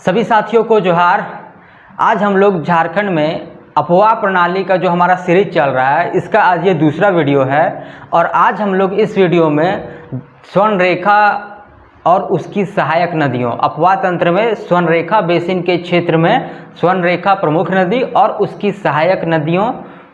सभी साथियों को जोहार। आज हम लोग झारखंड में अफवाह प्रणाली का जो हमारा सीरीज चल रहा है, इसका आज ये दूसरा वीडियो है। और आज हम लोग इस वीडियो में स्वर्णरेखा और उसकी सहायक नदियों, अफवाह तंत्र में स्वर्णरेखा बेसिन के क्षेत्र में स्वर्णरेखा प्रमुख नदी और उसकी सहायक नदियों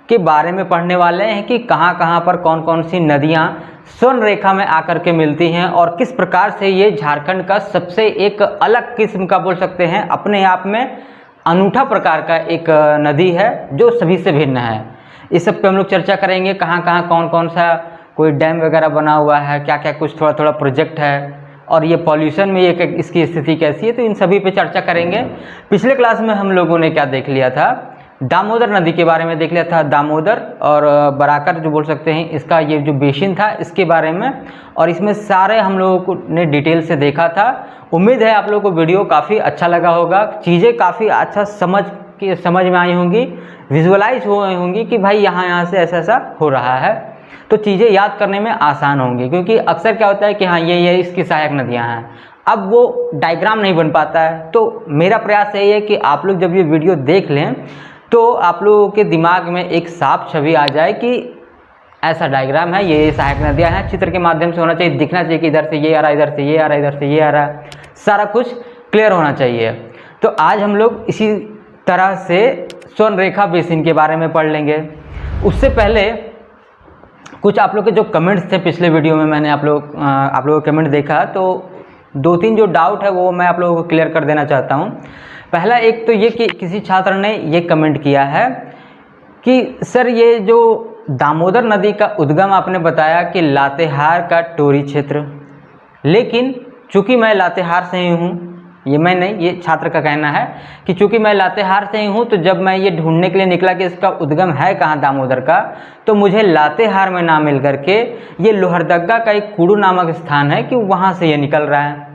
के बारे में पढ़ने वाले हैं कि कहाँ कहाँ पर कौन कौन सी नदियाँ स्वर्णरेखा में आकर के मिलती हैं और किस प्रकार से ये झारखंड का सबसे एक अलग किस्म का, बोल सकते हैं अपने आप में अनूठा प्रकार का एक नदी है जो सभी से भिन्न है। इस सब पे हम लोग चर्चा करेंगे, कहाँ कहाँ कौन कौन सा कोई डैम वगैरह बना हुआ है, क्या क्या कुछ थोड़ा थोड़ा प्रोजेक्ट है और ये पॉल्यूशन में ये इसकी स्थिति कैसी है, तो इन सभी पे चर्चा करेंगे। पिछले क्लास में हम लोगों ने क्या देख लिया था, दामोदर नदी के बारे में देख लिया था, दामोदर और बराकर जो बोल सकते हैं, इसका ये जो बेसिन था इसके बारे में, और इसमें सारे हम लोगों ने डिटेल से देखा था। उम्मीद है आप लोगों को वीडियो काफ़ी अच्छा लगा होगा, चीज़ें काफ़ी अच्छा समझ में आई होंगी, विजुअलाइज हो गई होंगी कि भाई यहाँ से ऐसा ऐसा हो रहा है, तो चीज़ें याद करने में आसान होंगी। क्योंकि अक्सर क्या होता है कि हाँ ये इसकी सहायक नदियाँ हैं, अब वो डायग्राम नहीं बन पाता है। तो मेरा प्रयास यही है कि आप लोग जब ये वीडियो देख लें तो आप लोगों के दिमाग में एक साफ छवि आ जाए कि ऐसा डायग्राम है, ये सहायक नदियाँ हैं। चित्र के माध्यम से होना चाहिए, दिखना चाहिए कि इधर से ये आ रहा है, इधर से ये आ रहा है, इधर से ये आ रहा है, सारा कुछ क्लियर होना चाहिए। तो आज हम लोग इसी तरह से स्वर्णरेखा बेसिन के बारे में पढ़ लेंगे। उससे पहले कुछ आप लोग के जो कमेंट्स थे पिछले वीडियो में, मैंने आप लोगों का कमेंट देखा, तो दो तीन जो डाउट है वो मैं आप लोगों को क्लियर कर देना चाहता हूँ। पहला एक तो ये कि किसी छात्र ने ये कमेंट किया है कि सर ये जो दामोदर नदी का उद्गम आपने बताया कि लातेहार का टोरी क्षेत्र, लेकिन चूँकि मैं लातेहार से ही हूँ, ये मैं नहीं, ये छात्र का कहना है कि चूँकि मैं लातेहार से ही हूँ, तो जब मैं ये ढूंढने के लिए निकला कि इसका उद्गम है कहाँ दामोदर का, तो मुझे लातेहार में ना मिल करके ये लोहरदगा का एक कुड़ू नामक स्थान है कि वहाँ से ये निकल रहा है।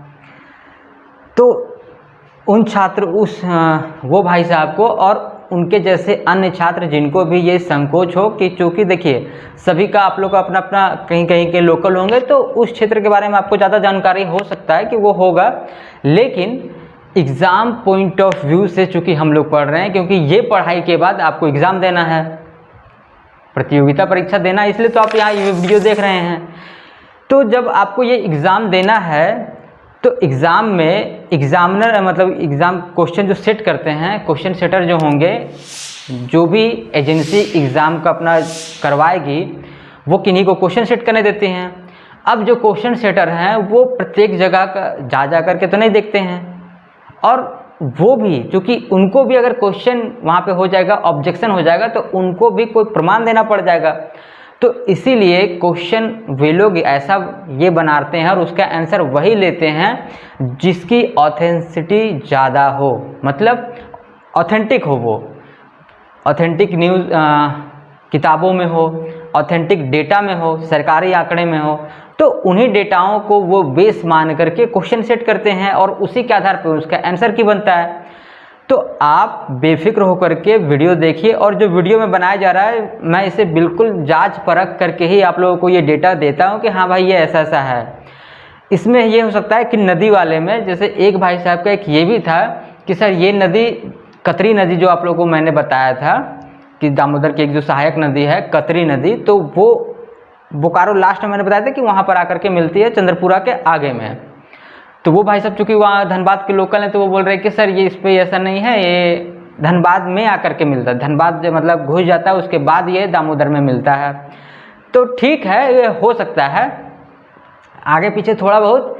तो उन छात्र वो भाई साहब को और उनके जैसे अन्य छात्र जिनको भी ये संकोच हो कि चूँकि देखिए सभी का आप लोग का अपना अपना कहीं कहीं के लोकल होंगे, तो उस क्षेत्र के बारे में आपको ज़्यादा जानकारी हो सकता है कि वो होगा, लेकिन एग्ज़ाम पॉइंट ऑफ व्यू से चूँकि हम लोग पढ़ रहे हैं, क्योंकि ये पढ़ाई के बाद आपको एग्ज़ाम देना है, प्रतियोगिता परीक्षा देना, इसलिए तो आप यहाँ ये वीडियो देख रहे हैं। तो जब आपको ये एग्ज़ाम देना है तो एग्ज़ाम में एग्ज़ामिनर मतलब एग्ज़ाम क्वेश्चन जो सेट करते हैं, क्वेश्चन सेटर जो होंगे, जो भी एजेंसी एग्ज़ाम का अपना करवाएगी वो किन्हीं को क्वेश्चन सेट करने देते हैं। अब जो क्वेश्चन सेटर हैं वो प्रत्येक जगह का जा करके तो नहीं देखते हैं, और वो भी चूँकि उनको भी अगर क्वेश्चन वहाँ पे हो जाएगा, ऑब्जेक्शन हो जाएगा, तो उनको भी कोई प्रमाण देना पड़ जाएगा। तो इसीलिए क्वेश्चन वे लोग ऐसा ये बनाते हैं और उसका आंसर वही लेते हैं जिसकी ऑथेंटिसिटी ज़्यादा हो, मतलब ऑथेंटिक हो, वो ऑथेंटिक न्यूज़ किताबों में हो, ऑथेंटिक डेटा में हो, सरकारी आंकड़े में हो, तो उन्हीं डेटाओं को वो बेस मान करके क्वेश्चन सेट करते हैं और उसी के आधार पर उसका आंसर की बनता है। तो आप बेफिक्र होकर के वीडियो देखिए, और जो वीडियो में बनाया जा रहा है मैं इसे बिल्कुल जांच परख करके ही आप लोगों को ये डेटा देता हूँ कि हाँ भाई ये ऐसा ऐसा है। इसमें ये हो सकता है कि नदी वाले में, जैसे एक भाई साहब का एक ये भी था कि सर ये नदी कतरी नदी जो आप लोगों को मैंने बताया था कि दामोदर की एक जो सहायक नदी है कतरी नदी, तो वो बोकारो लास्ट में मैंने बताया था कि वहाँ पर आकर के मिलती है, चंद्रपुरा के आगे में। तो वो भाई साहब चूँकि वहाँ धनबाद के लोकल हैं, तो वो बोल रहे हैं कि सर ये इस पर ऐसा नहीं है, ये धनबाद में आकर के मिलता है, धनबाद मतलब घुस जाता है उसके बाद ये दामोदर में मिलता है। तो ठीक है, ये हो सकता है आगे पीछे थोड़ा बहुत,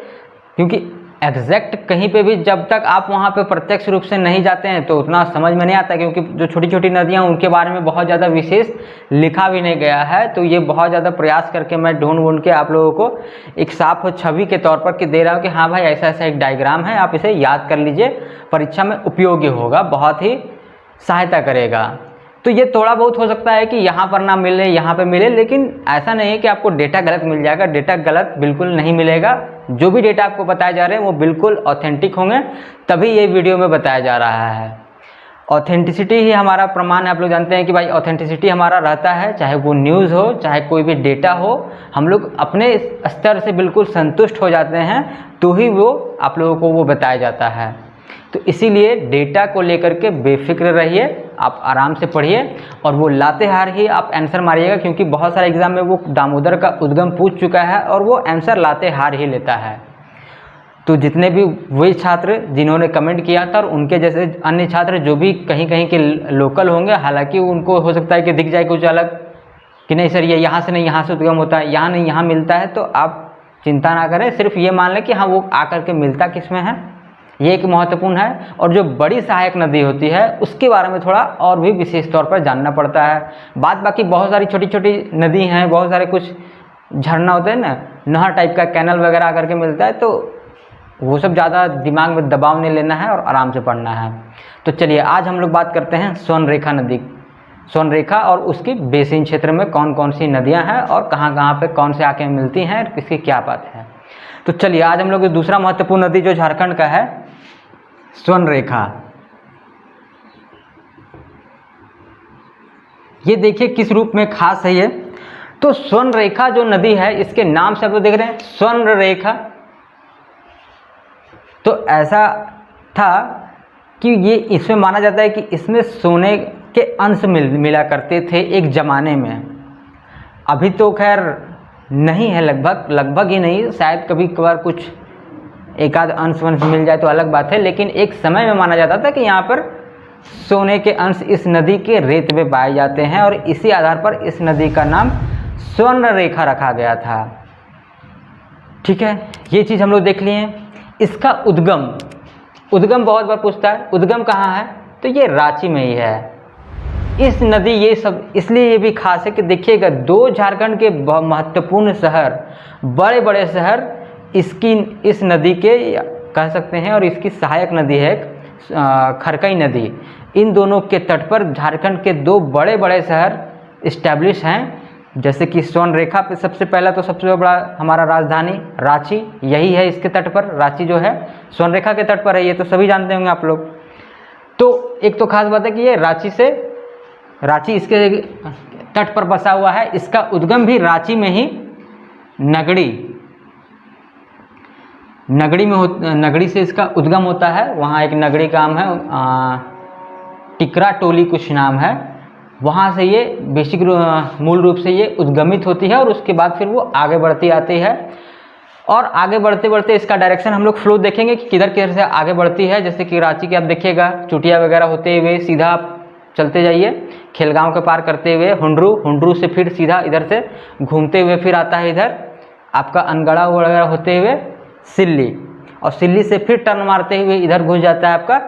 क्योंकि एग्जैक्ट कहीं पे भी जब तक आप वहाँ पे प्रत्यक्ष रूप से नहीं जाते हैं तो उतना समझ में नहीं आता, क्योंकि जो छोटी छोटी नदियाँ उनके बारे में बहुत ज़्यादा विशेष लिखा भी नहीं गया है। तो ये बहुत ज़्यादा प्रयास करके मैं ढूंढ के आप लोगों को एक साफ छवि के तौर पर कि दे रहा हूँ कि हाँ भाई ऐसा ऐसा एक डायग्राम है, आप इसे याद कर लीजिए, परीक्षा में उपयोगी होगा, बहुत ही सहायता करेगा। तो ये थोड़ा बहुत हो सकता है कि यहाँ पर ना मिले, यहाँ पे मिले, लेकिन ऐसा नहीं है कि आपको डेटा गलत मिल जाएगा, डेटा गलत बिल्कुल नहीं मिलेगा। जो भी डेटा आपको बताए जा रहे हैं वो बिल्कुल ऑथेंटिक होंगे, तभी ये वीडियो में बताया जा रहा है। ऑथेंटिसिटी ही हमारा प्रमाण है, आप लोग जानते हैं कि भाई ऑथेंटिसिटी हमारा रहता है, चाहे वो न्यूज़ हो, चाहे कोई भी डेटा हो, हम लोग अपने स्तर से बिल्कुल संतुष्ट हो जाते हैं तो ही वो आप लोगों को वो बताया जाता है। तो इसीलिए डेटा को लेकर के बेफिक्र रहिए, आप आराम से पढ़िए और वो लातेहार ही आप आंसर मारिएगा, क्योंकि बहुत सारे एग्जाम में वो दामोदर का उद्गम पूछ चुका है और वो आंसर लातेहार ही लेता है। तो जितने भी वही छात्र जिन्होंने कमेंट किया था और उनके जैसे अन्य छात्र जो भी कहीं कहीं के लोकल होंगे, हालांकि उनको हो सकता है कि दिख जाए कुछ अलग कि नहीं सर ये यहाँ से नहीं यहाँ से उद्गम होता है, यहाँ नहीं यहाँ मिलता है, तो आप चिंता ना करें, सिर्फ ये मान लें कि हाँ वो आकर के मिलता किस में है, ये एक महत्वपूर्ण है। और जो बड़ी सहायक नदी होती है उसके बारे में थोड़ा और भी विशेष तौर पर जानना पड़ता है। बाकी बहुत सारी छोटी छोटी नदी हैं, बहुत सारे कुछ झरना होते हैं ना, नहर टाइप का कैनल वगैरह आकर के मिलता है, तो वो सब ज़्यादा दिमाग में दबाव नहीं लेना है और आराम से पढ़ना है। तो चलिए आज हम लोग बात करते हैं स्वर्णरेखा नदी, स्वर्णरेखा और उसकी बेसिन क्षेत्र में कौन कौन सी नदियां हैं और कहाँ कहाँ पे कौन से आके मिलती हैं और किसकी क्या बात है। तो चलिए आज हम लोग दूसरा महत्वपूर्ण नदी जो झारखंड का है, स्वर्णरेखा। ये देखिए किस रूप में खास है ये। तो स्वर्णरेखा जो नदी है, इसके नाम से आप लोग देख रहे हैं स्वर्णरेखा, तो ऐसा था कि ये इसमें माना जाता है कि इसमें सोने के अंश मिला करते थे एक ज़माने में। अभी तो खैर नहीं है, लगभग ही नहीं, शायद कभी कभार कुछ एक आध अंश वंश मिल जाए तो अलग बात है, लेकिन एक समय में माना जाता था कि यहाँ पर सोने के अंश इस नदी के रेत में पाए जाते हैं और इसी आधार पर इस नदी का नाम स्वर्णरेखा रखा गया था। ठीक है, ये चीज़ हम लोग देख लिए। इसका उद्गम बहुत बार पूछता है, उद्गम कहाँ है, तो ये रांची में ही है इस नदी। ये सब इसलिए ये भी खास है कि देखिएगा दो झारखंड के महत्वपूर्ण शहर, बड़े बड़े शहर इस नदी के कह सकते हैं, और इसकी सहायक नदी है खरकई नदी। इन दोनों के तट पर झारखंड के दो बड़े बड़े शहर इस्टेब्लिश हैं, जैसे कि स्वर्णरेखा पे सबसे बड़ा हमारा राजधानी रांची यही है, इसके तट पर रांची जो है स्वर्णरेखा के तट पर है, ये तो सभी जानते होंगे आप लोग। तो एक तो खास बात है कि ये रांची इसके तट पर बसा हुआ है। इसका उद्गम भी रांची में ही नगड़ी से इसका उद्गम होता है। वहाँ एक नगड़ी का नाम है टिकरा टोली कुछ नाम है, वहाँ से ये बेसिक मूल रूप से ये उद्गमित होती है और उसके बाद फिर वो आगे बढ़ती आती है। और आगे बढ़ते बढ़ते इसका डायरेक्शन हम लोग फ्लो देखेंगे कि किधर से आगे बढ़ती है। जैसे कि रांची के आप देखिएगा चुटिया वगैरह होते हुए सीधा आप चलते जाइए, खेलगांव के पार करते हुए हुंडरू से फिर सीधा इधर से घूमते हुए फिर आता है इधर आपका अनगढ़ा वगैरह होते हुए सिल्ली, और सिल्ली से फिर टर्न मारते हुए इधर घुस जाता है आपका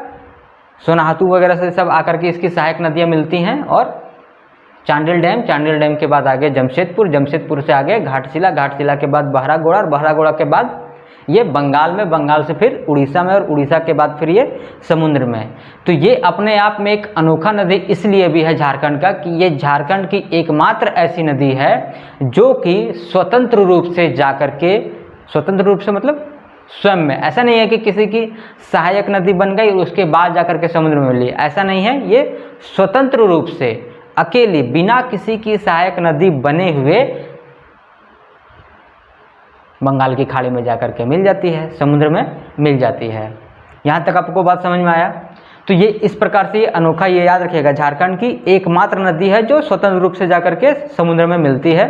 सोनाहातू वगैरह से सब आकर के इसकी सहायक नदियाँ मिलती हैं। और चांडिल डैम के बाद आगे जमशेदपुर से आगे घाटशिला के बाद बहरागोड़ा, और बहरागोड़ा के बाद ये बंगाल से फिर उड़ीसा में, और उड़ीसा के बाद फिर ये समुद्र में। तो ये अपने आप में एक अनोखा नदी इसलिए भी है झारखंड का कि ये झारखंड की एकमात्र ऐसी नदी है जो कि स्वतंत्र रूप से जाकर के, स्वतंत्र रूप से मतलब स्वयं में, ऐसा नहीं है कि किसी की सहायक नदी बन गई और उसके बाद जाकर के समुद्र में मिली, ऐसा नहीं है। ये स्वतंत्र रूप से अकेली बिना किसी की सहायक नदी बने हुए बंगाल की खाड़ी में जाकर के मिल जाती है, समुद्र में मिल जाती है। यहाँ तक आपको बात समझ में आया? तो ये इस प्रकार से ये अनोखा, ये याद रखिएगा, झारखंड की एकमात्र नदी है जो स्वतंत्र रूप से जाकर के समुद्र में मिलती है।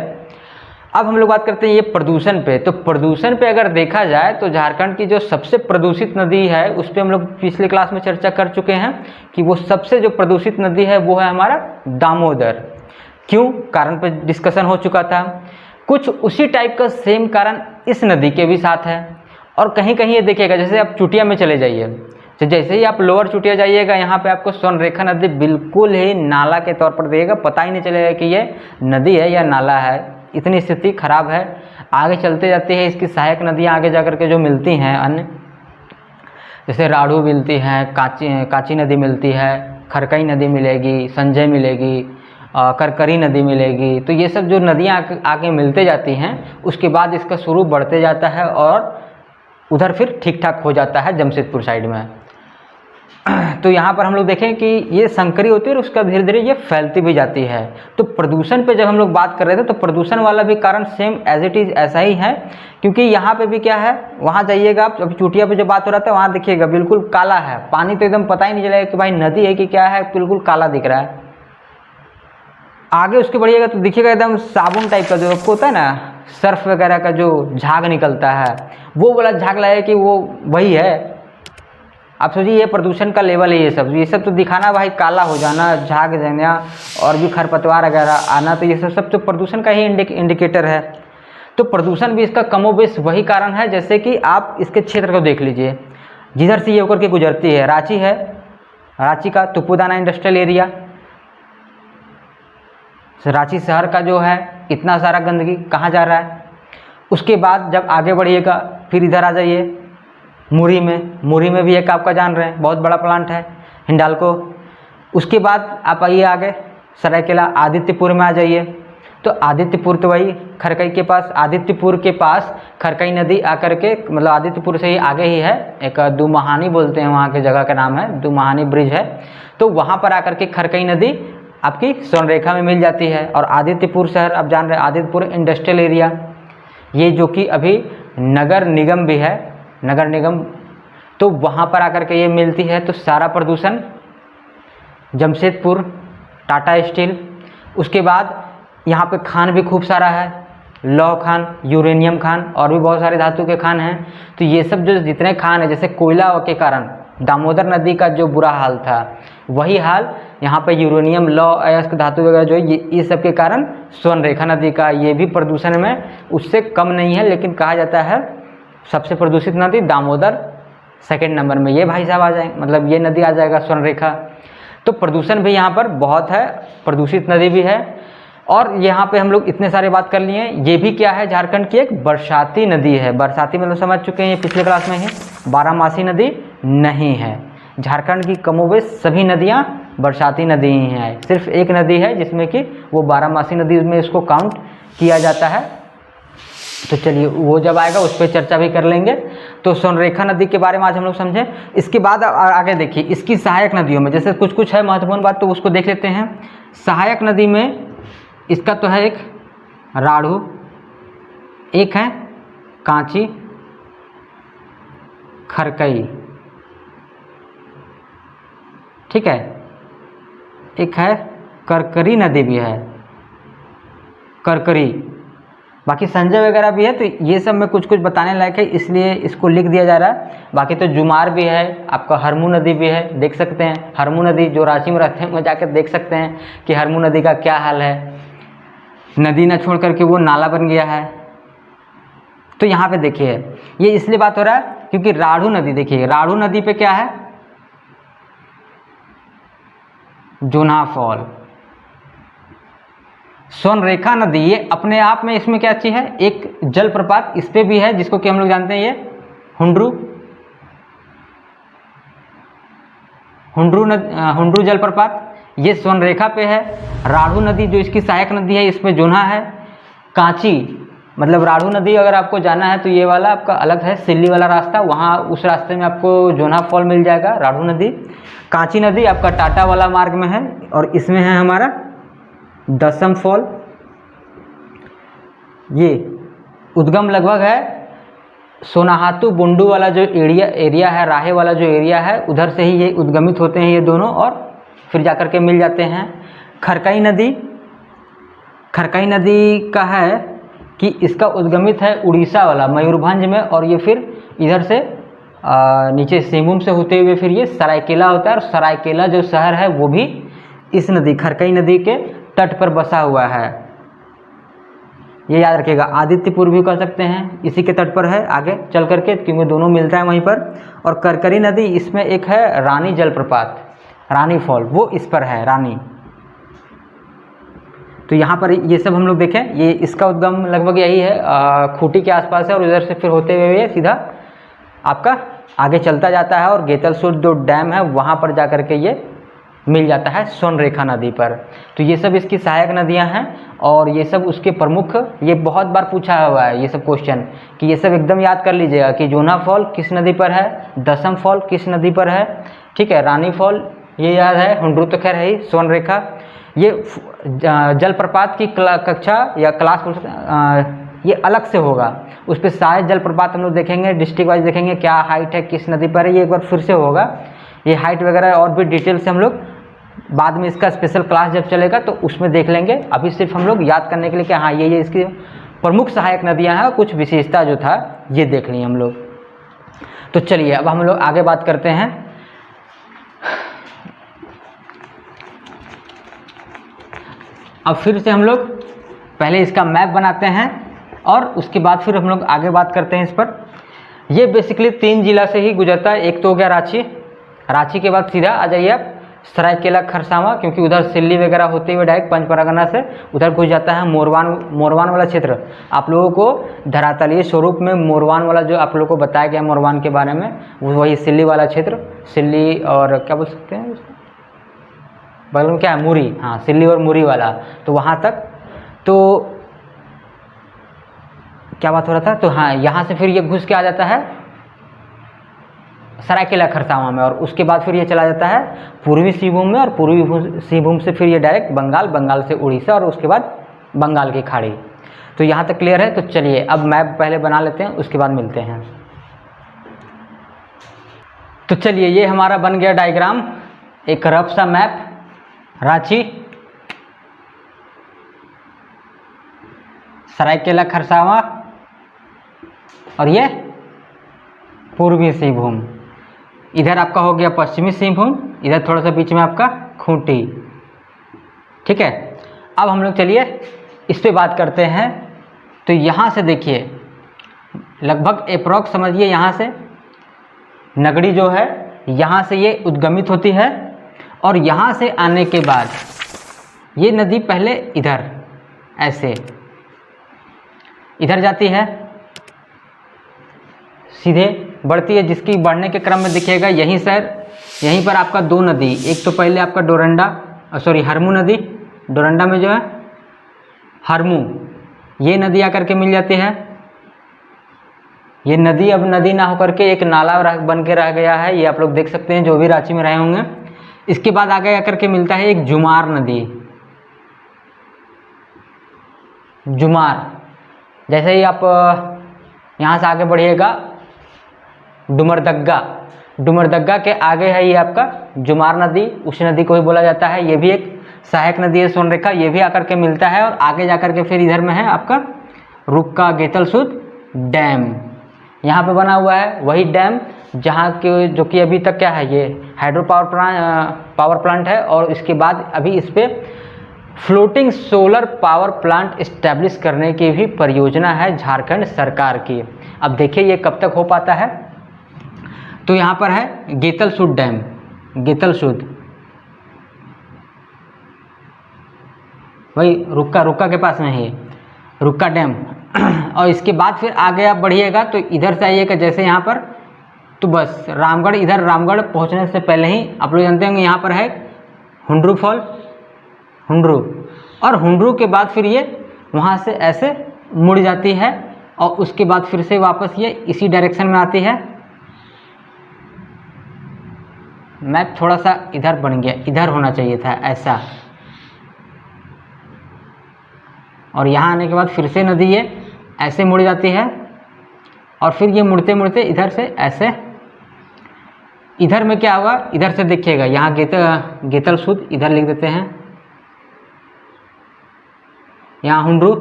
अब हम लोग बात करते हैं ये प्रदूषण पे। तो प्रदूषण पे अगर देखा जाए तो झारखंड की जो सबसे प्रदूषित नदी है उस पर हम लोग पिछले क्लास में चर्चा कर चुके हैं कि वो सबसे जो प्रदूषित नदी है वो है हमारा दामोदर। क्यों? कारण पे डिस्कशन हो चुका था। कुछ उसी टाइप का सेम कारण इस नदी के भी साथ है। और कहीं कहीं ये देखिएगा, जैसे आप चुटिया में चले जाइए, तो जैसे ही आप लोअर चुटिया जाइएगा यहाँ पे आपको स्वर्णरेखा नदी बिल्कुल ही नाला के तौर पर दिखेगा, पता ही नहीं चलेगा कि ये नदी है या नाला है, इतनी स्थिति खराब है। आगे चलते जाते हैं इसकी सहायक नदियाँ आगे जाकर के जो मिलती हैं अन्य, जैसे राढ़ू मिलती हैं, काची नदी मिलती है, खरकई नदी मिलेगी, संजय मिलेगी, करकरी नदी मिलेगी। तो ये सब जो नदियाँ आगे मिलते जाती हैं उसके बाद इसका स्वरूप बढ़ते जाता है और उधर फिर ठीक ठाक हो जाता है जमशेदपुर साइड में। तो यहाँ पर हम लोग देखें कि ये संकरी होती है और उसका धीरे धीरे ये फैलती भी जाती है। तो प्रदूषण पे जब हम लोग बात कर रहे थे तो प्रदूषण वाला भी कारण सेम एज इट इज़ ऐसा ही है, क्योंकि यहाँ पे भी क्या है, वहाँ जाइएगा आप, अभी चूटिया पे जो बात हो रहा था वहाँ देखिएगा बिल्कुल काला है पानी, तो एकदम पता ही नहीं चलेगा कि भाई नदी है कि क्या है, बिल्कुल काला दिख रहा है। आगे उसके बढ़िएगा तो दिखिएगा एकदम साबुन टाइप का जो होता है ना, सर्फ वगैरह का जो झाग निकलता है, वो वाला झाग लाया कि वो वही है। आप सोचिए ये प्रदूषण का लेवल है। ये सब तो दिखाना भाई, काला हो जाना, झाग देना और भी खरपतवार वगैरह आना, तो ये सब तो प्रदूषण का ही इंडिकेटर है। तो प्रदूषण भी इसका कमोबेश वही कारण है। जैसे कि आप इसके क्षेत्र को देख लीजिए, जिधर से ये होकर के गुजरती है, रांची है, रांची का तुपुदाना इंडस्ट्रियल एरिया, रांची शहर का जो है इतना सारा गंदगी कहाँ जा रहा है। उसके बाद जब आगे बढ़िएगा फिर इधर आ जाइए मुरी में भी एक आपका जान रहे हैं बहुत बड़ा प्लांट है हिंडाल्को। उसके बाद आप आइए आगे सरायकेला आदित्यपुर में आ जाइए, तो आदित्यपुर तो वही खरकई के पास, आदित्यपुर के पास खरकई नदी आकर के, मतलब आदित्यपुर से ही आगे ही है एक दुमहानी बोलते हैं, वहाँ के जगह का नाम है दुमहानी ब्रिज है, तो वहाँ पर आकर के खरकई नदी आपकी स्वर्णरेखा में मिल जाती है। और आदित्यपुर शहर आप जान रहे हैं, आदित्यपुर इंडस्ट्रियल एरिया, ये जो कि अभी नगर निगम भी है, नगर निगम, तो वहाँ पर आकर के ये मिलती है। तो सारा प्रदूषण जमशेदपुर, टाटा स्टील, उसके बाद यहाँ पे खान भी खूब सारा है, लौह खान, यूरेनियम खान और भी बहुत सारे धातु के खान हैं। तो ये सब जो जितने खान हैं, जैसे कोयला के कारण दामोदर नदी का जो बुरा हाल था, वही हाल यहाँ पे यूरेनियम, लौह अयस्क धातु वगैरह जो है, ये सब के कारण स्वर्णरेखा नदी का ये भी प्रदूषण में उससे कम नहीं है। लेकिन कहा जाता है सबसे प्रदूषित नदी दामोदर सेकंड नंबर में, ये भाई साहब आ जाए, मतलब ये नदी आ जाएगा स्वर्णरेखा। तो प्रदूषण भी यहाँ पर बहुत है, प्रदूषित नदी भी है। और यहाँ पे हम लोग इतने सारे बात कर लिए हैं। ये भी क्या है, झारखंड की एक बरसाती नदी है। बरसाती मतलब समझ चुके हैं ये पिछले क्लास में ही, बारहमासी नदी नहीं है। झारखंड की कमोबेश सभी नदियाँ बरसाती नदी ही हैं, सिर्फ एक नदी है जिसमें कि वो बारहमासी नदी में इसको काउंट किया जाता है। तो चलिए वो जब आएगा उस पर चर्चा भी कर लेंगे। तो स्वर्णरेखा नदी के बारे में आज हम लोग समझें। इसके बाद आगे देखिए इसकी सहायक नदियों में जैसे कुछ है महत्वपूर्ण बात, तो उसको देख लेते हैं। सहायक नदी में इसका तो है एक राढ़ू, एक है कांची, खरकई, ठीक है, एक है करकरी नदी भी है, करकरी, बाकी संजय वगैरह भी है। तो ये सब में कुछ बताने लायक है, इसलिए इसको लिख दिया जा रहा है। बाकी तो जुमार भी है, आपका हरमू नदी भी है, देख सकते हैं। हरमू नदी जो रांची में रहते हैं वो जाकर देख सकते हैं कि हरमू नदी का क्या हाल है, नदी ना छोड़ करके वो नाला बन गया है। तो यहाँ पे देखिए ये इसलिए बात हो रहा है क्योंकि राढ़ू नदी, देखिए राढ़ू नदी पे क्या है, जोन्हा फॉल। स्वर्णरेखा नदी ये अपने आप में इसमें क्या अच्छी है, एक जलप्रपात इस पे भी है जिसको कि हम लोग जानते हैं ये हुंड्रू जलप्रपात, ये स्वर्णरेखा पे है। राढ़ू नदी जो इसकी सहायक नदी है इसमें जोन्हा है। कांची मतलब राढ़ू नदी अगर आपको जाना है तो ये वाला आपका अलग है, सिल्ली वाला रास्ता, वहाँ उस रास्ते में आपको जोन्हा फॉल मिल जाएगा, राढ़ू नदी। कांची नदी आपका टाटा वाला मार्ग में है और इसमें है हमारा दसम फॉल। ये उद्गम लगभग है सोनाहातू बुंडू वाला जो एरिया है, राहे वाला जो एरिया है, उधर से ही ये उद्गमित होते हैं ये दोनों और फिर जाकर के मिल जाते हैं। खरकई नदी का है कि इसका उद्गमित है उड़ीसा वाला मयूरभंज में, और ये फिर इधर से नीचे सिंहभूम से होते हुए फिर ये सरायकेला होता है। और सरायकेला जो शहर है वो भी इस नदी खरकई नदी के तट पर बसा हुआ है, ये याद रखिएगा। आदित्यपुर भी कह सकते हैं, इसी के तट पर है आगे चल करके, क्योंकि दोनों मिलता है वहीं पर। और करकरी नदी इसमें एक है रानी जलप्रपात, रानी फॉल, वो इस पर है रानी। तो यहाँ पर ये सब हम लोग देखें, ये इसका उद्गम लगभग यही है, खूंटी के आसपास है और इधर से फिर होते हुए सीधा आपका आगे चलता जाता है और गेतलसूर जो डैम है वहाँ पर जा कर के ये मिल जाता है स्वर्णरेखा नदी पर। तो ये सब इसकी सहायक नदियाँ हैं और ये सब उसके प्रमुख, ये बहुत बार पूछा हुआ है ये सब क्वेश्चन कि ये सब एकदम याद कर लीजिएगा कि जोन्हा फॉल किस नदी पर है, दसम फॉल किस नदी पर है, ठीक है। रानी फॉल ये याद है, हुंड्रू तो खैर है ही, स्वर्णरेखा ये जलप्रपात की कक्षा या क्लास बोल सकते हैं, ये अलग से होगा। उस पर सारे जलप्रपात हम लोग देखेंगे, डिस्ट्रिक्ट वाइज देखेंगे क्या हाइट है, किस नदी पर है, ये एक बार फिर से होगा। ये हाइट वगैरह और भी डिटेल से हम लोग बाद में इसका स्पेशल क्लास जब चलेगा तो उसमें देख लेंगे। अभी सिर्फ हम लोग याद करने के लिए कि हाँ ये इसकी प्रमुख सहायक नदियाँ हैं, कुछ विशेषता जो था ये देख ली हम लोग। तो चलिए अब हम लोग आगे बात करते हैं। अब फिर से हम लोग पहले इसका मैप बनाते हैं और उसके बाद फिर हम लोग आगे बात करते हैं इस पर। ये बेसिकली 3 जिला से ही गुजरता है। एक तो हो गया रांची, रांची के बाद सीधा आ जाइए आप सरायकेला खरसावां, क्योंकि उधर सिल्ली वगैरह होते हुए डायरेक्ट पंचपरगना से उधर घुस जाता है मोरवान वाला क्षेत्र। आप लोगों को धरातलीय स्वरूप में मोरवान वाला जो आप लोगों को बताया गया मोरवान के बारे में, वही सिल्ली वाला क्षेत्र, सिल्ली और क्या बोल सकते हैं बगल में क्या है, मुरी, हाँ सिल्ली और मुरी वाला, तो वहाँ तक। तो क्या बात हो रहा था, तो हाँ यहाँ से फिर ये घुस के आ जाता है सरायकेला खरसावां में, और उसके बाद फिर ये चला जाता है पूर्वी सिंहभूम में, और पूर्वी सिंहभूम से फिर ये डायरेक्ट बंगाल, बंगाल से उड़ीसा, और उसके बाद बंगाल की खाड़ी। तो यहाँ तक क्लियर है। तो चलिए अब मैप पहले बना लेते हैं, उसके बाद मिलते हैं। तो चलिए ये हमारा बन गया डायग्राम, एक रफ सा मैप। रांची, सरायकेला खरसावां और ये पूर्वी सिंहभूम। इधर आपका हो गया पश्चिमी सिंहभूम, इधर थोड़ा सा बीच में आपका खूंटी। ठीक है। अब हम लोग चलिए इस पे बात करते हैं। तो यहाँ से देखिए लगभग अप्रॉक्स समझिए, यहाँ से नगड़ी जो है यहाँ से ये उद्गमित होती है, और यहाँ से आने के बाद ये नदी पहले इधर ऐसे इधर जाती है, सीधे बढ़ती है, जिसकी बढ़ने के क्रम में दिखेगा यहीं यहीं पर आपका 2 नदी, एक तो पहले आपका डोरंडा हरमू नदी, डोरंडा में जो है हरमू, ये नदी आकर के मिल जाती है। ये नदी अब नदी ना होकर के एक नाला बन के रह गया है, ये आप लोग देख सकते हैं जो भी रांची में रहे होंगे। इसके बाद आगे आकर के मिलता है एक जुमार नदी। जुमार, जैसे ही आप यहाँ से आगे बढ़िएगा डुमरदग्गा के आगे है ये आपका जुमार नदी, उस नदी को ही बोला जाता है। ये भी एक सहायक नदी है स्वर्णरेखा, ये भी आकर के मिलता है, और आगे जाकर के फिर इधर में है आपका रुक्का गेतलसूद डैम, यहाँ पे बना हुआ है वही डैम जहाँ के जो कि अभी तक क्या है, ये हाइड्रो पावर प्लांट है, और इसके बाद अभी इस पर floating solar power plant establish करने की भी परियोजना है झारखंड सरकार की। अब देखिए ये कब तक हो पाता है। तो यहाँ पर है गेतलसूद डैम, गेतलसूद वही रुक्का के पास में है रुक्का डैम। और इसके बाद फिर आगे आप बढ़िएगा तो इधर से आइएगा, जैसे यहाँ पर तो बस रामगढ़, इधर रामगढ़ पहुँचने से पहले ही आप लोग जानते होंगे यहाँ पर है हुंड्रू फॉल, हुंड्रू, और हुंड्रू के बाद फिर ये वहाँ से ऐसे मुड़ जाती है, और उसके बाद फिर से वापस ये इसी डायरेक्शन में आती है। मैप थोड़ा सा इधर बन गया, इधर होना चाहिए था ऐसा, और यहाँ आने के बाद फिर से नदी ये ऐसे मुड़ जाती है, और फिर ये मुड़ते मुड़ते इधर से ऐसे, इधर में क्या होगा, इधर से देखिएगा यहाँ गेतलसूद इधर लिख देते हैं, यहाँ हुंड्रू।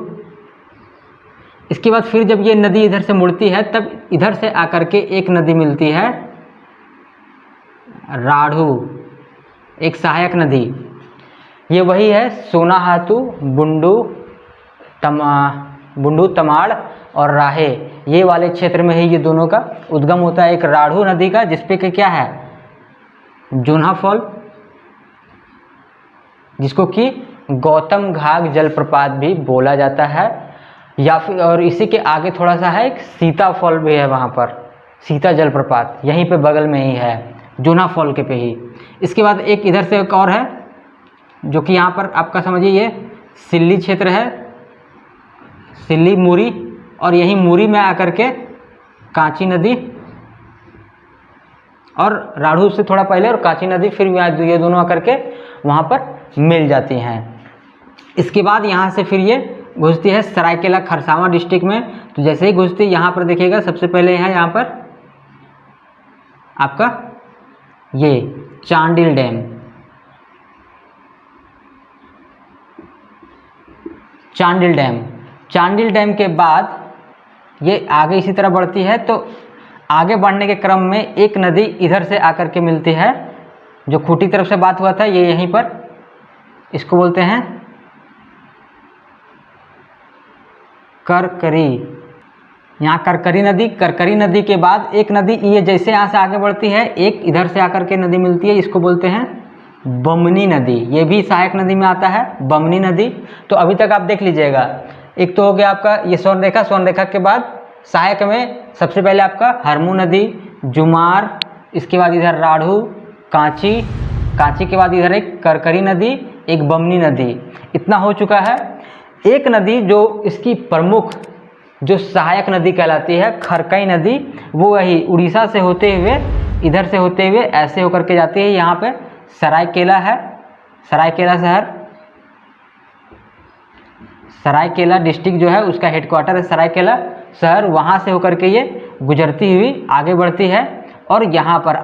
इसके बाद फिर जब ये नदी इधर से मुड़ती है तब इधर से आकर के एक नदी मिलती है राढ़ू, एक सहायक नदी। ये वही है सोनाहातू, बुंडू तमाड़ और राहे, ये वाले क्षेत्र में ही ये दोनों का उद्गम होता है। एक राढ़ू नदी का जिसपे कि क्या है जोन्हा फॉल, जिसको कि गौतम घाघ जलप्रपात भी बोला जाता है, या फिर और इसी के आगे थोड़ा सा है एक सीता फॉल भी है, वहाँ पर सीता जलप्रपात यहीं पे बगल में ही है जोन्हा फॉल के पे ही। इसके बाद एक इधर से एक और है जो कि यहाँ पर आपका समझिए ये सिल्ली क्षेत्र है, सिल्ली मुरी, और यही मुरी में आकर के कांची नदी, और राढ़ू से थोड़ा पहले और कांची नदी फिर ये दोनों आकर के वहाँ पर मिल जाती हैं। इसके बाद यहाँ से फिर ये घुसती है सरायकेला खरसावां डिस्ट्रिक्ट में। तो जैसे ही घुसती है यहाँ पर देखिएगा सबसे पहले है यहाँ पर आपका ये चांडिल डैम, चांडिल डैम के बाद ये आगे इसी तरह बढ़ती है। तो आगे बढ़ने के क्रम में एक नदी इधर से आकर के मिलती है, जो खूंटी तरफ से बात हुआ था ये यहीं पर, इसको बोलते हैं करकरी। यहाँ करकरी नदी के बाद एक नदी ये जैसे यहाँ से आगे बढ़ती है एक इधर से आकर के नदी मिलती है, इसको बोलते हैं बमनी नदी। ये भी सहायक नदी में आता है, बमनी नदी। तो अभी तक आप देख लीजिएगा, एक तो हो गया आपका ये सोनरेखा के बाद सहायक में सबसे पहले आपका हरमू नदी, जुमार, इसके बाद इधर राढ़ू, कांची के बाद इधर एक करकरी नदी, एक बमनी नदी। इतना हो चुका है। एक नदी जो इसकी प्रमुख जो सहायक नदी कहलाती है खरकई नदी, वो वही उड़ीसा से होते हुए इधर से होते हुए ऐसे होकर के जाती है। यहाँ पे सरायकेला है, सरायकेला शहर, सरायकेला डिस्ट्रिक्ट जो है उसका हेडक्वार्टर है सरायकेला शहर। वहाँ से होकर के ये गुजरती हुई आगे बढ़ती है और यहाँ पर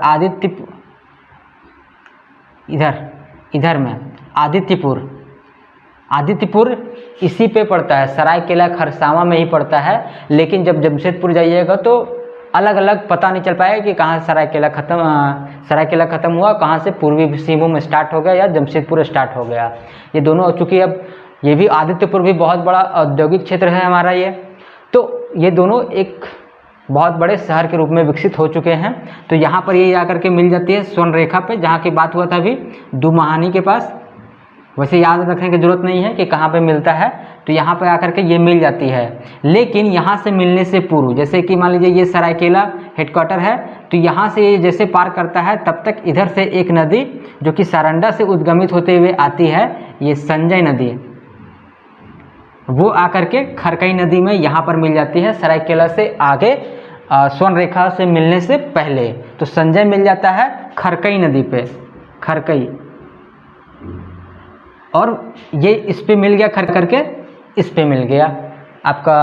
इधर में आदित्यपुर इसी पे पड़ता है, सरायकेला खरसावां में ही पड़ता है। लेकिन जब जमशेदपुर जाइएगा तो अलग अलग पता नहीं चल पाएगा कि कहाँ सरायकेला ख़त्म हुआ, कहाँ से पूर्वी सिंहभूम स्टार्ट हो गया या जमशेदपुर स्टार्ट हो गया। ये दोनों, चूँकि अब ये भी आदित्यपुर भी बहुत बड़ा औद्योगिक क्षेत्र है हमारा ये, तो ये दोनों एक बहुत बड़े शहर के रूप में विकसित हो चुके हैं। तो यहाँ पर ये आकर के मिल जाती है स्वर्णरेखा पे, जहाँ की बात हुआ था अभी दुमाहानी के पास। वैसे याद रखने की ज़रूरत नहीं है कि कहाँ पे मिलता है, तो यहाँ पे आकर के ये मिल जाती है। लेकिन यहाँ से मिलने से पूर्व, जैसे कि मान लीजिए ये सरायकेला हेडक्वार्टर है, तो यहाँ से ये जैसे पार करता है तब तक इधर से एक नदी जो कि सारंडा से उद्गमित होते हुए आती है, ये संजय नदी, वो आकर के खरकई नदी में यहाँ पर मिल जाती है सरायकेला से आगे, स्वर्णरेखा से मिलने से पहले। तो संजय मिल जाता है खरकई नदी पे, खरकई, और ये इस पे मिल गया खर करके, इस पे मिल गया आपका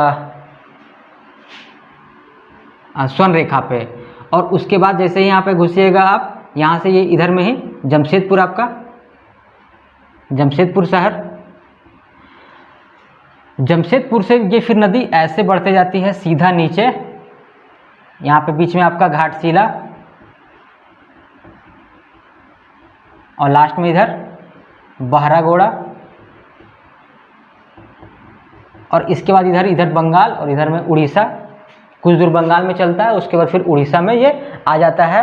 स्वर्णरेखा पे। और उसके बाद जैसे ही यहाँ पे घुसिएगा आप, यहाँ से ये इधर में ही जमशेदपुर, आपका जमशेदपुर शहर, जमशेदपुर से ये फिर नदी ऐसे बढ़ते जाती है सीधा नीचे, यहाँ पे बीच में आपका घाटशिला, और लास्ट में इधर बहरागोड़ा, और इसके बाद इधर बंगाल, और इधर में उड़ीसा, कुछ दूर बंगाल में चलता है, उसके बाद फिर उड़ीसा में ये आ जाता है।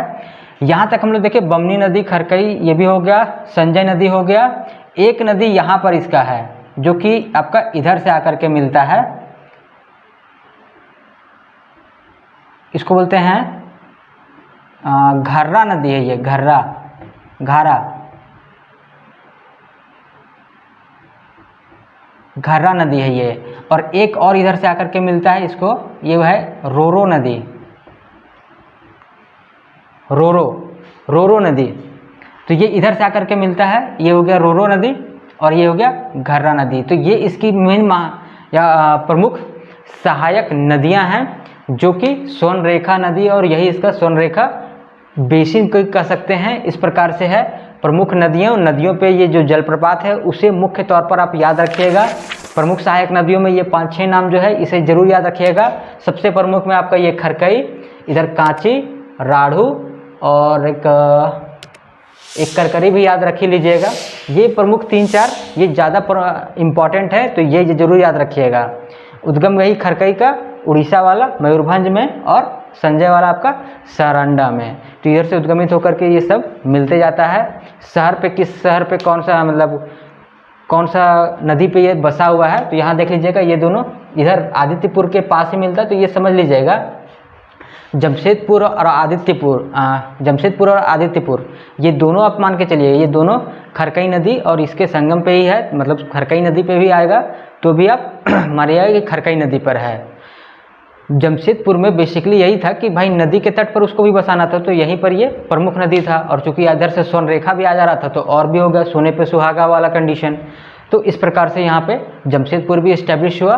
यहाँ तक हम लोग देखें बमनी नदी, खरकई ये भी हो गया, संजय नदी हो गया। एक नदी यहाँ पर इसका है जो कि आपका इधर से आकर के मिलता है, इसको बोलते हैं घर्रा नदी है, ये घर्रा नदी है ये। और एक और इधर से आकर के मिलता है इसको, ये है रोरो नदी, रोरो नदी। तो ये इधर से आकर के मिलता है, ये हो गया रोरो नदी और ये हो गया घर्रा नदी। तो ये इसकी मेन या प्रमुख सहायक नदियां हैं, जो कि स्वर्णरेखा नदी, और यही इसका स्वर्णरेखा बेसिन कह सकते हैं, इस प्रकार से है। प्रमुख नदियों पे ये जो जलप्रपात है उसे मुख्य तौर पर आप याद रखिएगा। प्रमुख सहायक नदियों में ये 5-6 नाम जो है इसे जरूर याद रखिएगा। सबसे प्रमुख में आपका ये खरकई, इधर कांची, राढ़ू, और एक करकरी भी याद रख ही लीजिएगा। ये प्रमुख 3-4 ये ज़्यादा इम्पॉर्टेंट है, तो ये जरूर याद रखिएगा। उद्गम वही खरकई का उड़ीसा वाला मयूरभंज में, और संजय वाला आपका सारंडा में। तो इधर से उद्गमित होकर के ये सब मिलते जाता है। शहर पे किस शहर पे कौन सा, मतलब कौन सा नदी पे ये बसा हुआ है, तो यहाँ देख लीजिएगा ये दोनों इधर आदित्यपुर के पास ही मिलता है। तो ये समझ लीजिएगा जमशेदपुर और आदित्यपुर ये दोनों आप मान के चलिए, ये दोनों खरकई नदी और इसके संगम पे ही है। मतलब खरकई नदी पे भी आएगा तो भी आप मानिएगा कि खरकई नदी पर है। जमशेदपुर में बेसिकली यही था कि भाई नदी के तट पर उसको भी बसाना था, तो यहीं पर ये प्रमुख नदी था। और चूंकि इधर से स्वर्ण रेखा भी आ जा रहा था तो और भी होगा सोने पे सुहागा वाला कंडीशन। तो इस प्रकार से यहाँ पे जमशेदपुर भी इस्टेब्लिश हुआ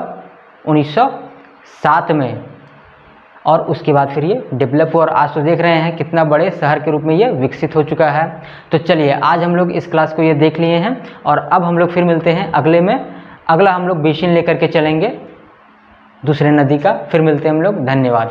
1907 में, और उसके बाद फिर ये डेवलप हुआ और आज तो देख रहे हैं कितना बड़े शहर के रूप में ये विकसित हो चुका है। तो चलिए आज हम लोग इस क्लास को ये देख लिए हैं और अब हम लोग फिर मिलते हैं अगले में। अगला हम लोग बेसिन लेकर के चलेंगे दूसरे नदी का। फिर मिलते हैं हम लोग। धन्यवाद।